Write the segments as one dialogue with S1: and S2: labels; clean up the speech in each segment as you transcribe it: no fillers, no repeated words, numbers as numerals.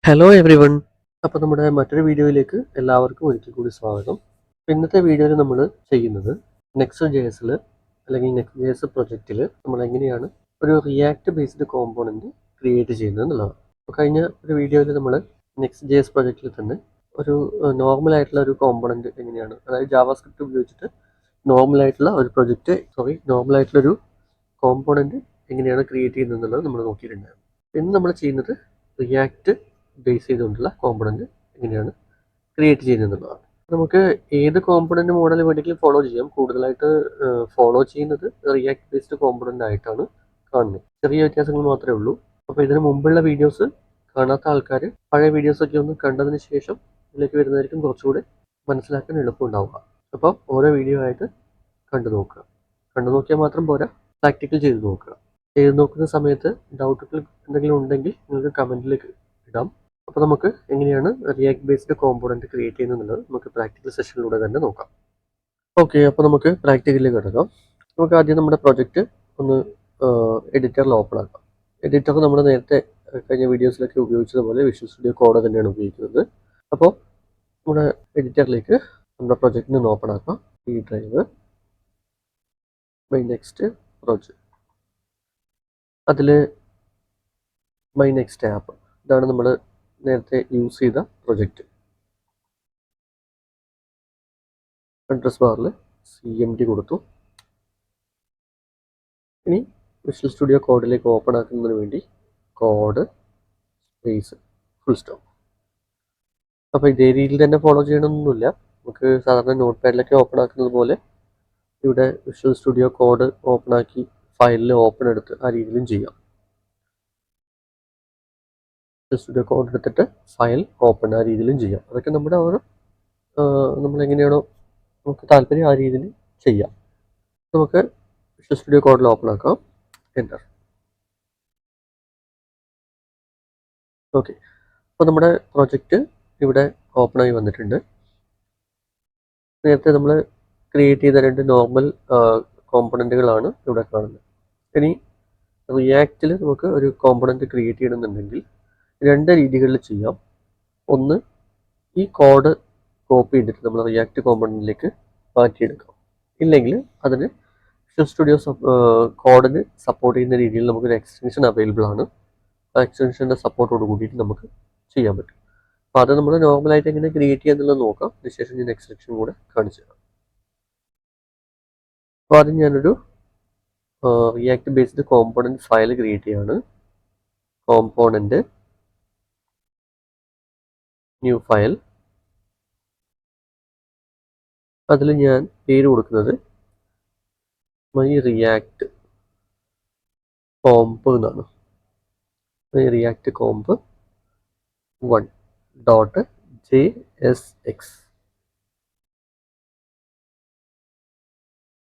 S1: Hello every one. അപ്പോൾ നമ്മുടെ മറ്റൊരു വീഡിയോയിലേക്ക് എല്ലാവർക്കും ഒരിക്കൽ കൂടി സ്വാഗതം. ഇന്നത്തെ വീഡിയോയിൽ നമ്മൾ ചെയ്യുന്നത് നെക്സ്റ്റ് ജെ എസിൽ അല്ലെങ്കിൽ നെക്സ്റ്റ് ജെ എസ് പ്രൊജക്റ്റിൽ നമ്മൾ എങ്ങനെയാണ് ഒരു റിയാക്ട് ബേസ്ഡ് കോമ്പോണൻറ്റ് ക്രിയേറ്റ് ചെയ്യുന്നത് എന്നുള്ളതാണ്. അപ്പോൾ കഴിഞ്ഞ ഒരു വീഡിയോയിൽ നമ്മൾ നെക്സ്റ്റ് ജെ എസ് പ്രൊജക്റ്റിൽ തന്നെ ഒരു നോർമലായിട്ടുള്ള ഒരു കോമ്പോണൻറ്റ് എങ്ങനെയാണ്, അതായത് ജാവാസ്ക്രിപ്റ്റ് ഉപയോഗിച്ചിട്ട് നോർമലായിട്ടുള്ളൊരു കോമ്പോണൻറ്റ് എങ്ങനെയാണ് ക്രിയേറ്റ് ചെയ്യുന്നത് എന്നുള്ളത് നമ്മൾ നോക്കിയിട്ടുണ്ടായിരുന്നു. ഇന്ന് നമ്മൾ ചെയ്യുന്നത് റിയാക്ട് ബേസ് ചെയ്തുകൊണ്ടുള്ള കോമ്പണൻറ്റ് എങ്ങനെയാണ് ക്രിയേറ്റ് ചെയ്യുന്നതെന്നുള്ളതാണ്. നമുക്ക് ഏത് കോമ്പണൻറ്റ് മോഡൽ വേണമെങ്കിലും ഫോളോ ചെയ്യാം. കൂടുതലായിട്ട് ഫോളോ ചെയ്യുന്നത് റിയാക്ട് ബേസ്ഡ് കോമ്പണൻ്റ് ആയിട്ടാണ് കാണുന്നത്. ചെറിയ വ്യത്യാസങ്ങൾ മാത്രമേ ഉള്ളൂ. അപ്പോൾ ഇതിന് മുമ്പുള്ള വീഡിയോസ് കാണാത്ത ആൾക്കാർ പഴയ വീഡിയോസൊക്കെ ഒന്ന് കണ്ടതിന് ശേഷം ഇതിലേക്ക് വരുന്നതായിരിക്കും കുറച്ചുകൂടി മനസ്സിലാക്കാൻ എളുപ്പമുണ്ടാവുക. അപ്പോൾ ഓരോ വീഡിയോ ആയിട്ട് കണ്ടു നോക്കിയാൽ മാത്രം പോരാ, പ്രാക്ടിക്കൽ ചെയ്ത് നോക്കുക. ചെയ്ത് നോക്കുന്ന സമയത്ത് ഡൗട്ടുകൾ എന്തെങ്കിലും ഉണ്ടെങ്കിൽ നിങ്ങൾക്ക് കമൻറ്റിലേക്ക് ഇടാം. അപ്പോൾ നമുക്ക് എങ്ങനെയാണ് റിയാക്ട് ബേസ്ഡ് കോമ്പോണൻറ്റ് ക്രിയേറ്റ് ചെയ്യുന്നത് നമുക്ക് പ്രാക്ടിക്കൽ സെഷനിലൂടെ തന്നെ നോക്കാം. ഓക്കെ, അപ്പോൾ നമുക്ക് പ്രാക്ടിക്കലിലേക്ക് കിടക്കാം. നമുക്ക് ആദ്യം നമ്മുടെ പ്രൊജക്റ്റ് ഒന്ന് എഡിറ്ററിൽ ഓപ്പൺ ആക്കാം. എഡിറ്റർ നമ്മൾ നേരത്തെ കഴിഞ്ഞ വീഡിയോസിലൊക്കെ ഉപയോഗിച്ചതുപോലെ വിഷ്വൽ സ്റ്റുഡിയോ കോഡ് തന്നെയാണ് ഉപയോഗിക്കുന്നത്. അപ്പോൾ നമ്മുടെ എഡിറ്ററിലേക്ക് നമ്മുടെ പ്രൊജക്റ്റിന് ഒന്ന് ഓപ്പൺ ആക്കാം. ഈ ഡ്രൈവ് മൈ നെക്സ്റ്റ് പ്രൊജക്റ്റ്, അതിൽ മൈ നെക്സ്റ്റ് ആപ്പ്, ഇതാണ് നമ്മൾ നേരത്തെ യൂസ് ചെയ്ത പ്രൊജക്റ്റ്. അഡ്രസ് ബാറിൽ CMD കൊടുത്തു. ഇനി വിഷ്വൽ സ്റ്റുഡിയോ കോഡിലേക്ക് ഓപ്പൺ ആക്കുന്നതിന് വേണ്ടി കോഡ് സ്പേസ് ഫുൾ സ്റ്റോപ്പ്. അപ്പോൾ ഇതേ രീതിയിൽ തന്നെ ഫോളോ ചെയ്യണമെന്നൊന്നുമില്ല. നമുക്ക് സാധാരണ നോട്ട് പാഡിലൊക്കെ ഓപ്പൺ ആക്കുന്നത് പോലെ ഇവിടെ വിഷ്വൽ സ്റ്റുഡിയോ കോഡ് ഓപ്പൺ ആക്കി ഫയലിൽ ഓപ്പൺ എടുത്ത് ആ രീതിയിലും ചെയ്യാം. വിഷ്വൽ സ്റ്റുഡിയോ കോഡ് എടുത്തിട്ട് ഫയൽ ഓപ്പൺ ആ രീതിയിലും ചെയ്യാം. അതൊക്കെ നമ്മുടെ ഓരോ നമ്മളെങ്ങനെയാണോ നമുക്ക് താല്പര്യം ആ രീതിയിൽ ചെയ്യാം. നമുക്ക് വിഷ്വൽ സ്റ്റുഡിയോ കോഡിൽ ഓപ്പൺ ആക്കാം. എൻ്റർ. ഓക്കെ, അപ്പോൾ നമ്മുടെ പ്രൊജക്റ്റ് ഇവിടെ ഓപ്പണായി വന്നിട്ടുണ്ട്. നേരത്തെ നമ്മൾ ക്രിയേറ്റ് ചെയ്ത രണ്ട് നോർമൽ കോമ്പണൻറ്റുകളാണ് ഇവിടെ കാണുന്നത്. ഇനി റിയാക്റ്റിൽ നമുക്ക് ഒരു കോമ്പണൻറ്റ് ക്രിയേറ്റ് ചെയ്യണമെന്നുണ്ടെങ്കിൽ രണ്ട് രീതികളിൽ ചെയ്യാം. ഒന്ന്, ഈ കോഡ് കോപ്പി ചെയ്തിട്ട് നമ്മൾ റിയാക്ട് കോമ്പണൻറ്റിലേക്ക് മാറ്റിയെടുക്കാം. ഇല്ലെങ്കിൽ അതിന് വിഷ്വൽ സ്റ്റുഡിയോ കോഡിന് സപ്പോർട്ട് ചെയ്യുന്ന രീതിയിൽ നമുക്കൊരു എക്സ്റ്റൻഷൻ അവൈലബിൾ ആണ്. ആ എക്സ്റ്റൻഷൻ്റെ സപ്പോർട്ടോട് കൂടിയിട്ട് നമുക്ക് ചെയ്യാൻ പറ്റും. അപ്പോൾ അത് നമ്മൾ നോർമലായിട്ട് എങ്ങനെ ക്രിയേറ്റ് ചെയ്യുക എന്നുള്ളത് നോക്കാം. അതിനുശേഷം ഞാൻ എക്സ്റ്റൻഷൻ കൂടെ കാണിച്ചു തരാം. അപ്പോൾ ആദ്യം ഞാനൊരു React based component file create ചെയ്യാണ്. കോമ്പോണൻറ്റ് ന്യൂ ഫയൽ, അതിൽ ഞാൻ പേര് കൊടുക്കുന്നത് മൈ റിയാക്ട് കോംപ് എന്നാണ്. My React comp 1.jsx.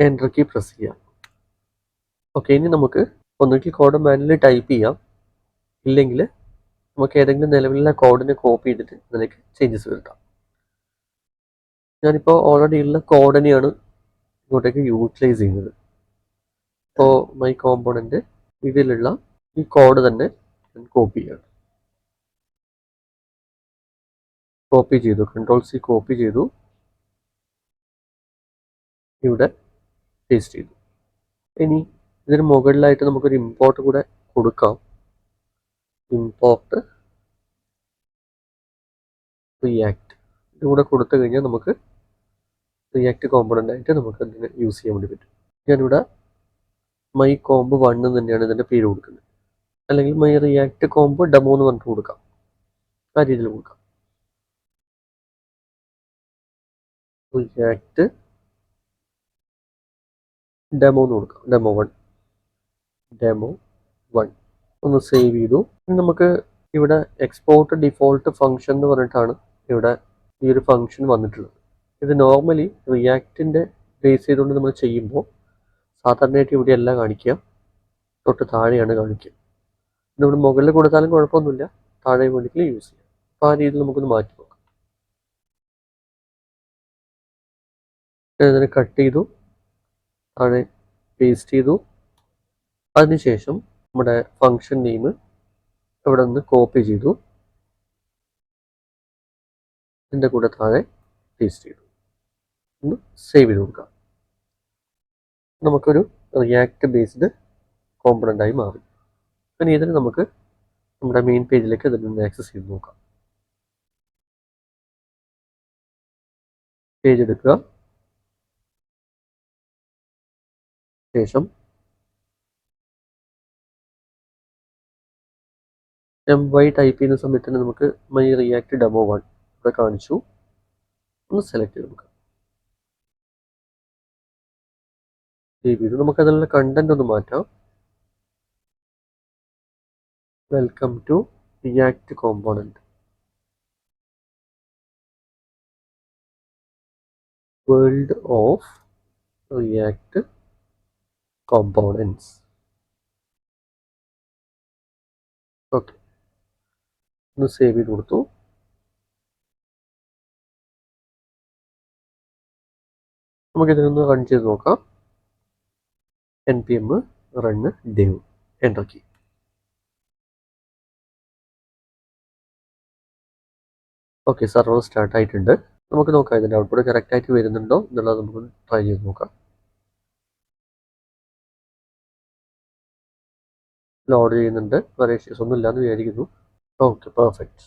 S1: Enter key press ചെയ്യാം. ഓക്കെ, ഇനി നമുക്ക് ഒന്നുകിൽ കോഡ് മാനുവലി ടൈപ്പ് ചെയ്യാം, ഇല്ലെങ്കിൽ നമുക്ക് ഏതെങ്കിലും നിലവിലുള്ള കോഡിനെ കോപ്പി ചെയ്തിട്ട് അതിലേക്ക് ചേഞ്ചസ് വരുത്താം. ഞാനിപ്പോൾ ഓൾറെഡി ഉള്ള കോഡിനെയാണ് ഇങ്ങോട്ടേക്ക് യൂട്ടിലൈസ് ചെയ്യുന്നത്. അപ്പോൾ മൈ കോമ്പോണൻറ്റ് ഇതിലുള്ള ഈ കോഡ് തന്നെ ഞാൻ കോപ്പി ചെയ്യണം. കോപ്പി ചെയ്തു, Ctrl+C കോപ്പി ചെയ്തു, ഇവിടെ പേസ്റ്റ് ചെയ്തു. ഇനി ഇതിന് മുകളിലായിട്ട് നമുക്കൊരു ഇമ്പോർട്ട് കൂടെ കൊടുക്കാം. ഇമ്പോർട്ട് റിയാക്ട് ഇതുകൂടെ കൊടുത്തു കഴിഞ്ഞാൽ നമുക്ക് റിയാക്ട് കോമ്പണൻ്റ് ആയിട്ട് നമുക്ക് അതിനെ യൂസ് ചെയ്യാൻ വേണ്ടി പറ്റും. ഞാനിവിടെ മൈ കോംബ് 1 തന്നെയാണ് ഇതിൻ്റെ പേര് കൊടുക്കുന്നത്. അല്ലെങ്കിൽ മൈ റിയാക്ട് കോംബ് ഡെമോ എന്ന് പറഞ്ഞിട്ട് കൊടുക്കാം. ആ രീതിയിൽ കൊടുക്കാം. റിയാക്ട് ഡെമോ എന്ന് കൊടുക്കാം. ഡെമോ 1 ഒന്ന് സേവ് ചെയ്തു. നമുക്ക് ഇവിടെ എക്സ്പോർട്ട് ഡിഫോൾട്ട് ഫംഗ്ഷൻ എന്ന് പറഞ്ഞിട്ടാണ് ഇവിടെ ഈ ഒരു ഫംഗ്ഷൻ വന്നിട്ടുള്ളത്. ഇത് നോർമലി റിയാക്റ്റിൻ്റെ ബേസ് ചെയ്തുകൊണ്ട് നമ്മൾ ചെയ്യുമ്പോൾ സാധാരണയായിട്ട് ഇവിടെയല്ല കാണിക്കുക, തൊട്ട് താഴെയാണ് കാണിക്കുക. നമ്മൾ മുകളിൽ കൊടുത്താലും കുഴപ്പമൊന്നുമില്ല, താഴെ വേണമെങ്കിൽ യൂസ് ചെയ്യാം. അപ്പോൾ ആ രീതിയിൽ നമുക്കൊന്ന് മാറ്റി നോക്കാം. ഇതിനെ കട്ട് ചെയ്തു, താഴെ പേസ്റ്റ് ചെയ്തു. അതിനുശേഷം നമ്മുടെ ഫംഗ്ഷൻ നെയിം ഇവിടെ നിന്ന് കോപ്പി ചെയ്തു. ഇതിൻ്റെ കൂടെ താഴെ പേസ്റ്റ് ചെയ്തു. ഒന്ന് സേവ് ചെയ്ത് കൊടുക്കാം. നമുക്കൊരു റിയാക്ട് ബേസ്ഡ് കോമ്പണൻ്റായി മാറി. പിന്നെ ഇതിന് നമുക്ക് നമ്മുടെ മെയിൻ പേജിലേക്ക് ഇതിൽ നിന്ന് ആക്സസ് ചെയ്ത് നോക്കാം. പേജ് എടുക്കുക, ശേഷം MY ടൈപ്പ് ചെയ്യുന്ന സമയത്ത് തന്നെ നമുക്ക് മൈ റിയാക്ട് ഡെമോ 1 ഇവിടെ കാണിച്ചു. ഒന്ന് സെലക്ട് ചെയ്ത് കൊടുക്കാം. സേവ് ചെയ്തു. നമുക്ക് അതിലുള്ള കണ്ടന്റ് ഒന്ന് മാറ്റാം. Welcome to React component, world of React components. Okay, ഒന്ന് സേവ് ചെയ്ത് കൊടുത്തു. നമുക്കിതിനൊന്ന് റൺ ചെയ്ത് നോക്കാം. npm run dev enter key. Okay, server start ആയിട്ടുണ്ട്. നമുക്ക് നോക്കാം ഇതിൻ്റെ ഔട്ട്പുട്ട് കറക്റ്റായിട്ട് വരുന്നുണ്ടോ എന്നുള്ളത് നമുക്ക് ട്രൈ ചെയ്ത് നോക്കാം. ലോഡ് ചെയ്യുന്നുണ്ട്, വേറെ ഇഷ്യൂസ് ഒന്നും ഇല്ലാന്ന് വിചാരിക്കുന്നു. Okay, perfect.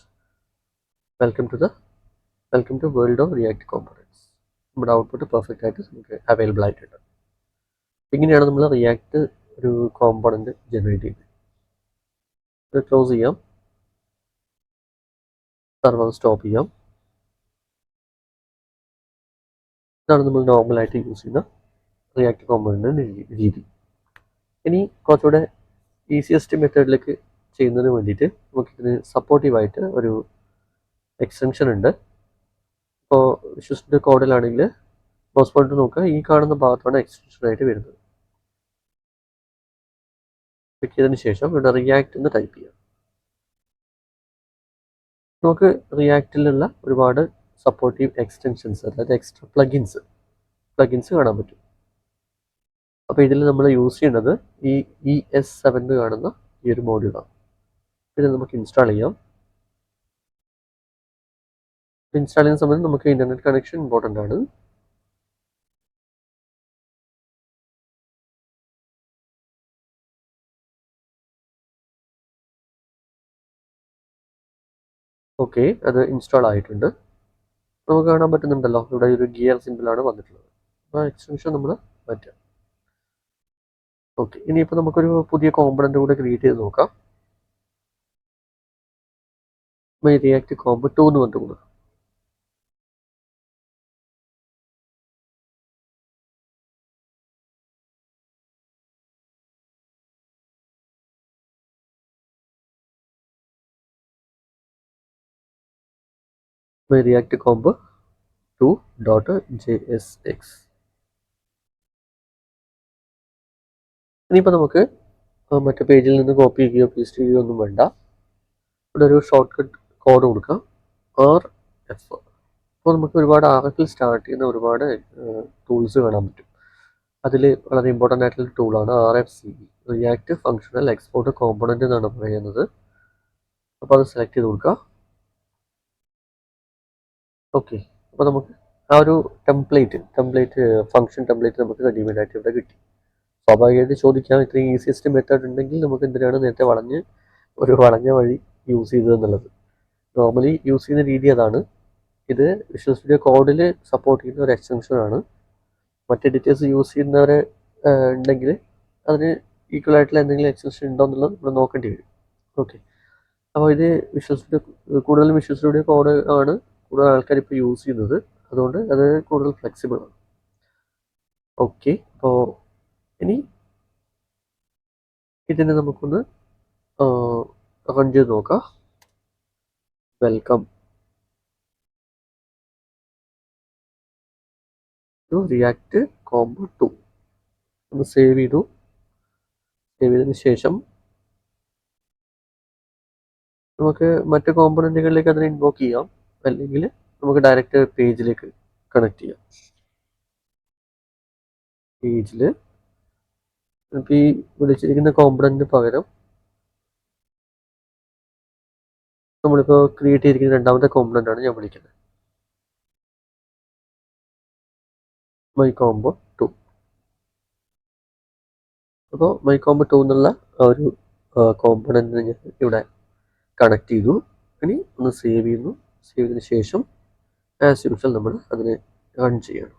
S1: Welcome to world of React components. നമ്മുടെ ഔട്ട്പുട്ട് പെർഫെക്റ്റ് ആയിട്ട് നമുക്ക് അവൈലബിൾ ആയിട്ടുണ്ട്. ഇങ്ങനെയാണ് നമ്മൾ റിയാക്ട് ഒരു കോമ്പോണൻറ്റ് ജനറേറ്റ് ചെയ്യുന്നത്. ഇത് ക്ലോസ് ചെയ്യാം, സർവർ സ്റ്റോപ്പ് ചെയ്യാം. ഇതാണ് നമ്മൾ നോർമലായിട്ട് യൂസ് ചെയ്യുന്ന റിയാക്ട് കോമ്പോണൻറ്റിൻ്റെ രീതി. ഇനി കുറച്ചുകൂടെ ഈസിയസ്റ്റ് മെത്തേഡിലേക്ക് ചെയ്യുന്നതിന് വേണ്ടിയിട്ട് നമുക്കിതിന് സപ്പോർട്ടീവായിട്ട് ഒരു എക്സ്റ്റൻഷൻ ഉണ്ട്. ഇപ്പോൾ വിശ്വസിൻ്റെ കോഡിലാണെങ്കിൽ മോസ് പോയിന്റ് നോക്കുക, ഈ കാണുന്ന ഭാഗത്താണ് എക്സ്റ്റൻഷനായിട്ട് വരുന്നത്. ക്ലിക്ക് ചെയ്തതിന് ശേഷം ഇവിടെ റിയാക്ട് എന്ന് ടൈപ്പ് ചെയ്യാം. നമുക്ക് റിയാക്റ്റിലുള്ള ഒരുപാട് സപ്പോർട്ടീവ് എക്സ്റ്റൻഷൻസ്, അതായത് എക്സ്ട്രാ പ്ലഗിൻസ് കാണാൻ പറ്റും. അപ്പോൾ ഇതിൽ നമ്മൾ യൂസ് ചെയ്യുന്നത് ഈ ES7 കാണുന്ന ഈ ഒരു മോഡ്യൂളാണ്. ഇത് നമുക്ക് ഇൻസ്റ്റാൾ ചെയ്യാം. ഇൻസ്റ്റാൾ ചെയ്യുന്ന സമയത്ത് നമുക്ക് ഇൻ്റർനെറ്റ് കണക്ഷൻ ഇമ്പോർട്ടൻ്റ് ആണ്. ഓക്കെ, അത് ഇൻസ്റ്റാൾ ആയിട്ടുണ്ട്. നമുക്ക് കാണാൻ പറ്റുന്നുണ്ടല്ലോ, ഇവിടെ ഒരു ഗിയർ സിമ്പിളാണ് വന്നിട്ടുള്ളത്. അപ്പോൾ എക്സ്റ്റൻഷൻ നമ്മൾ മാറ്റാം. ഓക്കെ, ഇനിയിപ്പോൾ നമുക്കൊരു പുതിയ കോമ്പണൻ്റ് കൂടെ ക്രിയേറ്റ് ചെയ്ത് നോക്കാം. മൈ റിയാക്ട് കോമ്പ് 2 എന്ന് പറഞ്ഞിട്ട് കൊടുക്കാം. My React comp 2.jsx. ഇനിയിപ്പോൾ നമുക്ക് മറ്റേ പേജിൽ നിന്ന് കോപ്പി ചെയ്യുകയോ പേസ്റ്റ് ചെയ്യുകയോ ഒന്നും വേണ്ട. ഇവിടെ ഒരു ഷോർട്ട് കട്ട് കോഡ് കൊടുക്കാം, RF. അപ്പോൾ നമുക്ക് ഒരുപാട് RF സ്റ്റാർട്ട് ചെയ്യുന്ന ഒരുപാട് ടൂൾസ് കാണാൻ പറ്റും. അതിൽ വളരെ ഇമ്പോർട്ടൻ്റ് ആയിട്ടുള്ള ടൂളാണ് RFCE, react functional export component എന്നാണ് പറയുന്നത്. അപ്പോൾ അത് സെലക്ട് ചെയ്ത് കൊടുക്കുക. ഓക്കെ, അപ്പോൾ നമുക്ക് ആ ഒരു ടെംപ്ലേറ്റ് ഫങ്ഷൻ ടെംപ്ലേറ്റ് നമുക്ക് റെഡിമെയ്ഡ് ആയിട്ട് ഇവിടെ കിട്ടി. സ്വാഭാവികമായിട്ട് ചോദിക്കാം, ഇത്രയും ഈസിയസ്റ്റ് മെത്തേഡ് ഉണ്ടെങ്കിൽ നമുക്ക് എന്തിനാണ് നേരത്തെ വളഞ്ഞ വഴി യൂസ് ചെയ്തതെന്നുള്ളത്. നോർമലി യൂസ് ചെയ്യുന്ന രീതി അതാണ്. ഇത് വിഷ്വൽ സ്റ്റുഡിയോ കോഡിൽ സപ്പോർട്ട് ചെയ്യുന്ന ഒരു എക്സ്റ്റൻഷനാണ്. മറ്റ് എഡിറ്റേഴ്സ് യൂസ് ചെയ്യുന്നവർ ഉണ്ടെങ്കിൽ അതിന് ഈക്വൽ ആയിട്ടുള്ള എന്തെങ്കിലും എക്സ്റ്റൻഷൻ ഉണ്ടോ എന്നുള്ളത് നമ്മൾ നോക്കേണ്ടി വരും. ഓക്കെ, അപ്പോൾ ഇത് കൂടുതലും വിഷ്വൽ സ്റ്റുഡിയോ കോഡ് ആണ് കൂടുതൽ ആൾക്കാർ ഇപ്പോൾ യൂസ് ചെയ്യുന്നത്. അതുകൊണ്ട് അത് കൂടുതൽ ഫ്ലെക്സിബിൾ ആണ്. ഓക്കെ, അപ്പോൾ ഇനി ഇതിനെ നമുക്കൊന്ന് റൺ ചെയ്ത് നോക്കാം. Welcome to React comp 2. ഒന്ന് സേവ് ചെയ്തതിന് ശേഷം നമുക്ക് മറ്റ് കോമ്പണൻറ്റുകളിലേക്ക് അതിനെ ഇൻവോക്ക് ചെയ്യാം, അല്ലെങ്കിൽ നമുക്ക് ഡയറക്റ്റ് പേജിലേക്ക് കണക്ട് ചെയ്യാം. പേജിൽ ഇപ്പോൾ ഈ വിളിച്ചിരിക്കുന്ന കോമ്പണൻറ്റിന് പകരം നമ്മളിപ്പോൾ ക്രിയേറ്റ് ചെയ്തിരിക്കുന്ന രണ്ടാമത്തെ കോമ്പണൻ്റാണ് ഞാൻ വിളിക്കുന്നത്. My combo 2. അപ്പോൾ മൈ കോംബോ 2 എന്നുള്ള ആ ഒരു കോമ്പണൻറ്റിനെ ഞാൻ ഇവിടെ കണക്ട് ചെയ്തു. ഇനി ഒന്ന് സേവ് ചെയ്യുന്നു. സേവ് ചെയ്തതിന് ശേഷം ആസ് യൂഷ്വൽ നമ്മൾ അതിനെ റൺ ചെയ്യണം.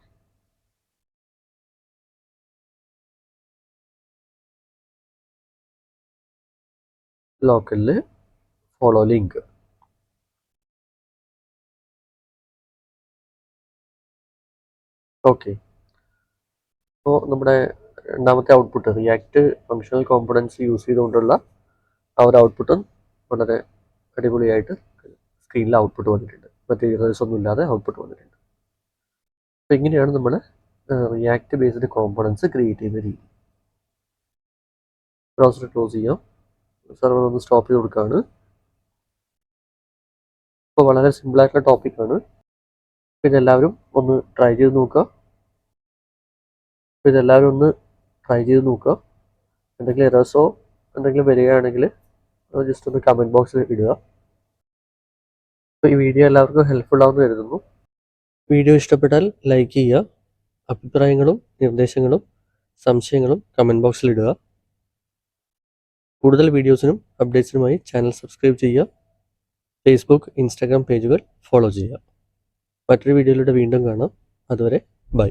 S1: ലോക്കലിൽ ഫോളോ ലിങ്ക്. ഓക്കെ, അപ്പോൾ നമ്മുടെ രണ്ടാമത്തെ output React functional components use ചെയ്തുകൊണ്ടുള്ള ആ ഒരു ഔട്ട്പുട്ടും വളരെ അടിപൊളിയായിട്ട് സ്ക്രീനിൽ ഔട്ട്പുട്ട് വന്നിട്ടുണ്ട്. മറ്റേ ഇറേഴ്സ് ഒന്നും ഇല്ലാതെ ഔട്ട്പുട്ട് വന്നിട്ടുണ്ട്. അപ്പോൾ ഇങ്ങനെയാണ് നമ്മൾ റിയാക്ട് ബേസ്ഡ് കോമ്പണൻസ് ക്രിയേറ്റ് ചെയ്യുന്ന രീതി. ബ്രൗസർ ക്ലോസ് ചെയ്യാം. സെർവർ ഒന്ന് സ്റ്റോപ്പ് ചെയ്ത് കൊടുക്കുകയാണ്. അപ്പോൾ വളരെ സിമ്പിളായിട്ടുള്ള ടോപ്പിക്കാണ്. ഇതെല്ലാവരും ഒന്ന് ട്രൈ ചെയ്ത് നോക്കുക. എന്തെങ്കിലും എറേഴ്സോ എന്തെങ്കിലും വരികയാണെങ്കിൽ ജസ്റ്റ് ഒന്ന് കമൻറ്റ് ബോക്സിൽ ഇടുക. അപ്പോൾ ഈ വീഡിയോ എല്ലാവർക്കും ഹെൽപ്ഫുൾ ആവുമെന്ന് കരുതുന്നു. വീഡിയോ ഇഷ്ടപ്പെട്ടാൽ ലൈക്ക് ചെയ്യുക. അഭിപ്രായങ്ങളും നിർദ്ദേശങ്ങളും സംശയങ്ങളും കമൻറ്റ് ബോക്സിൽ ഇടുക. കൂടുതൽ വീഡിയോസിനും അപ്ഡേറ്റ്സിനുമായി ചാനൽ സബ്സ്ക്രൈബ് ചെയ്യുക. ഫേസ്ബുക്ക്, ഇൻസ്റ്റാഗ്രാം പേജുകൾ ഫോളോ ചെയ്യുക. മറ്റൊരു വീഡിയോയിലൂടെ വീണ്ടും കാണാം. അതുവരെ ബൈ.